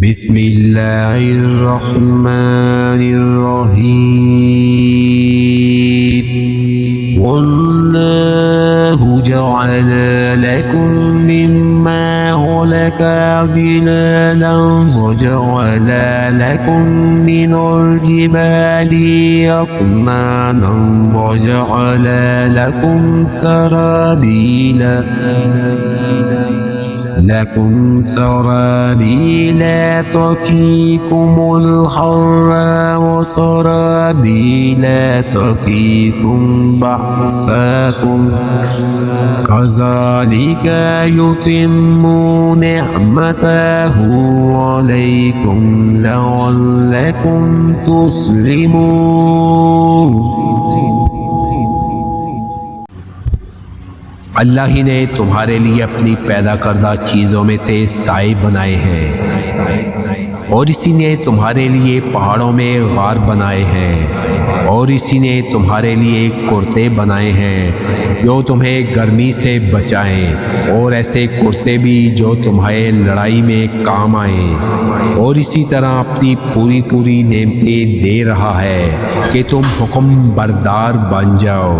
बिस्मिल्लाहिर्रहमानिर्रहीम। वल्लाहु जअल लकुम मिम्मा खलक़ ज़िलालन वजअल लकुम मिनल जिबालि अक्नानन वजअल लकुम सराबीला तक़ीकुमुल हर्रा वसराबीला तक़ीकुम बअसाकुम कज़ालिका युतिम्मु निअमतहु अलैकुम लअल्लकुम तुस्लिमून। अल्लाह ही ने तुम्हारे लिए अपनी पैदा करदा चीज़ों में से साए बनाए हैं और इसी ने तुम्हारे लिए पहाड़ों में गार बनाए हैं और इसी ने तुम्हारे लिए कुर्ते बनाए हैं जो तुम्हें गर्मी से बचाएं और ऐसे कुर्ते भी जो तुम्हारे लड़ाई में काम आएं। और इसी तरह अपनी पूरी पूरी नेमतें दे रहा है कि तुम हुक्म बरदार बन जाओ।